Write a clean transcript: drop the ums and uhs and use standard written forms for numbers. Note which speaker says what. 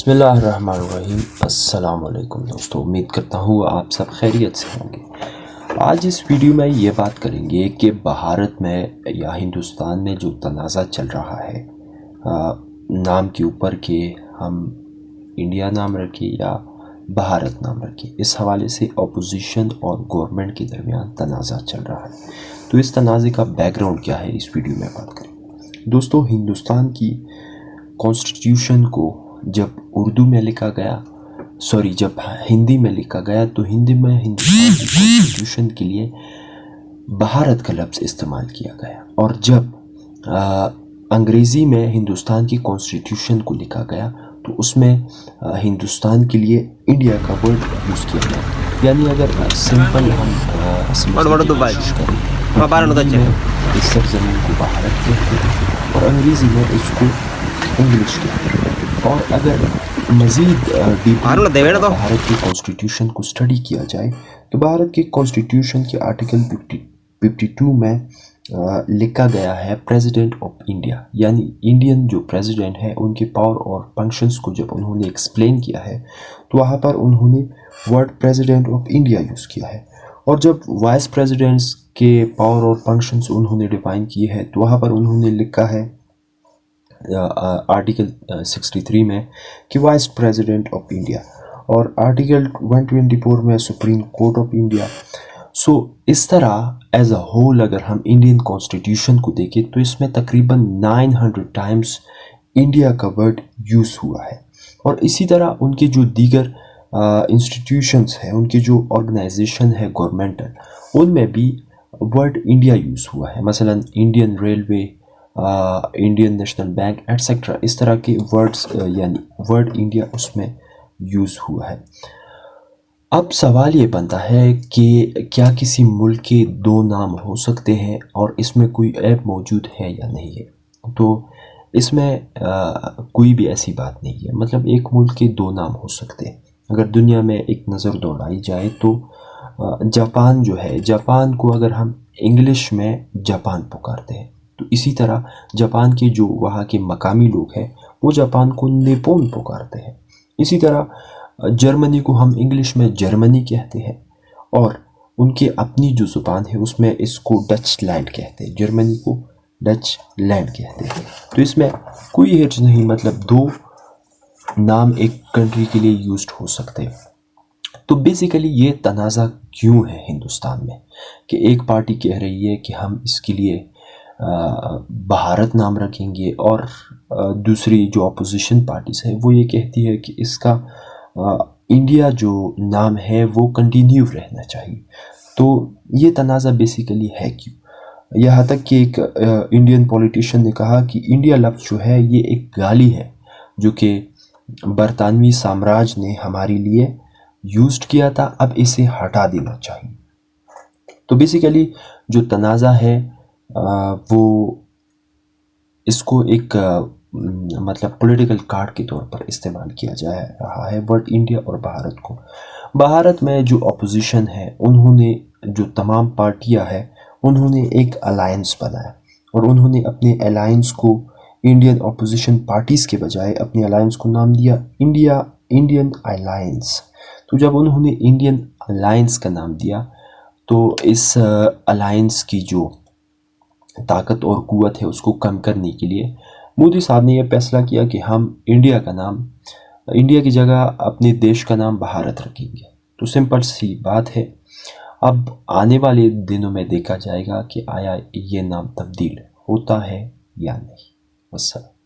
Speaker 1: बिस्मिल्लाहिर्रहमानिर्रहीम। अस्सलाम वालेकुम दोस्तों, उम्मीद करता हूँ आप सब खैरियत से होंगे। आज इस वीडियो में ये बात करेंगे कि भारत में या हिंदुस्तान में जो तनाज़ा चल रहा है नाम के ऊपर कि हम इंडिया नाम रखें या भारत नाम रखें, इस हवाले से अपोजिशन और गवर्नमेंट के दरमियान तनाज़ा चल रहा है। तो इस तनाज़े का बैकग्राउंड क्या है, इस वीडियो में बात करेंगे। दोस्तों, हिंदुस्तान की कॉन्स्टिट्यूशन को जब उर्दू में लिखा गया, जब हिंदी में लिखा गया, तो हिंदी में हिंदुस्तान की कॉन्स्टिट्यूशन के लिए भारत का लफ्ज़ इस्तेमाल किया गया, और जब अंग्रेज़ी में हिंदुस्तान की कॉन्स्टिट्यूशन को लिखा गया तो उसमें हिंदुस्तान के लिए इंडिया का वर्ड यूज़ किया गया। यानी अगर सिंपल हम कोशिश करें, इस सरजमीन को भारत कहते हैं और अंग्रेज़ी में इसको इंग्लिश कहते हैं। और अगर मज़ीद भारत की कॉन्स्टिट्यूशन को स्टडी किया जाए तो भारत की कॉन्स्टिट्यूशन के आर्टिकल 52 में लिखा गया है प्रेसिडेंट ऑफ इंडिया, यानी इंडियन जो प्रेसिडेंट है उनके पावर और फंक्शंस को जब उन्होंने एक्सप्लेन किया है तो वहाँ पर उन्होंने word president of India use किया है। और जब वाइस प्रेसिडेंट्स के पावर और फंक्शंस उन्होंने डिफाइन किए हैं तो वहाँ पर उन्होंने लिखा है आर्टिकल 63 में कि वाइस प्रेसिडेंट ऑफ इंडिया, और आर्टिकल 124 में सुप्रीम कोर्ट ऑफ इंडिया। इस तरह एज अ होल अगर हम इंडियन कॉन्स्टिट्यूशन को देखें तो इसमें तकरीबन 900 टाइम्स इंडिया का वर्ड यूज़ हुआ है। और इसी तरह उनके जो दीगर इंस्टीट्यूशंस हैं, उनके जो ऑर्गेनाइजेशन है गवर्नमेंटल, उनमें भी वर्ड इंडिया यूज़ हुआ है। मसलन Indian railway, Indian national bank etcetera, इस तरह के वर्ड्स यानी वर्ड इंडिया उसमें यूज़ हुआ है। अब सवाल ये बनता है कि क्या किसी मुल्क के दो नाम हो सकते हैं और इसमें कोई ऐप मौजूद है या नहीं है। तो इसमें कोई भी ऐसी बात नहीं है। मतलब एक मुल्क के दो नाम हो सकते हैं। अगर दुनिया में एक नज़र दौड़ाई जाए तो जापान जो है, जापान को अगर हम इंग्लिश में जापान पुकारते हैं तो इसी तरह जापान के जो वहाँ के मकामी लोग हैं वो जापान को निपोन पुकारते हैं। इसी तरह जर्मनी को हम इंग्लिश में जर्मनी कहते हैं और उनके अपनी जो ज़ुबान है उसमें इसको डच लैंड कहते हैं, जर्मनी को डच लैंड कहते हैं। तो इसमें कोई हर्ज नहीं, मतलब दो नाम एक कंट्री के लिए यूज्ड हो सकते हैं। तो बेसिकली ये तनाज़ा क्यों है हिंदुस्तान में कि एक पार्टी कह रही है कि हम इसके लिए भारत नाम रखेंगे और दूसरी जो अपोजिशन पार्टीज है वो ये कहती है कि इसका इंडिया जो नाम है वो कंटिन्यू रहना चाहिए। तो ये तनाज़ा बेसिकली है क्यों। यहाँ तक कि एक इंडियन पॉलिटिशियन ने कहा कि इंडिया लफ्ज़ जो है ये एक गाली है जो कि बरतानवी साम्राज्य ने हमारे लिए यूज़ किया था, अब इसे हटा देना चाहिए। तो बेसिकली जो तनाज़ा है वो इसको एक मतलब पॉलिटिकल कार्ड के तौर पर इस्तेमाल किया जा रहा है वर्ड इंडिया और भारत को। भारत में जो अपोजिशन है उन्होंने, जो तमाम पार्टियां हैं, उन्होंने एक अलायंस बनाया और उन्होंने अपने अलायंस को इंडियन अपोजिशन पार्टीज़ के बजाय अपने अलायंस को नाम दिया इंडियन अलायंस। तो जब उन्होंने इंडियन अलायंस का नाम दिया तो इस अलायंस की जो ताकत और क़ुव्वत है उसको कम करने के लिए मोदी साहब ने यह फैसला किया कि हम इंडिया की जगह अपने देश का नाम भारत रखेंगे। तो सिंपल सी बात है। अब आने वाले दिनों में देखा जाएगा कि आया ये नाम तब्दील होता है या नहीं। वस्सलाम।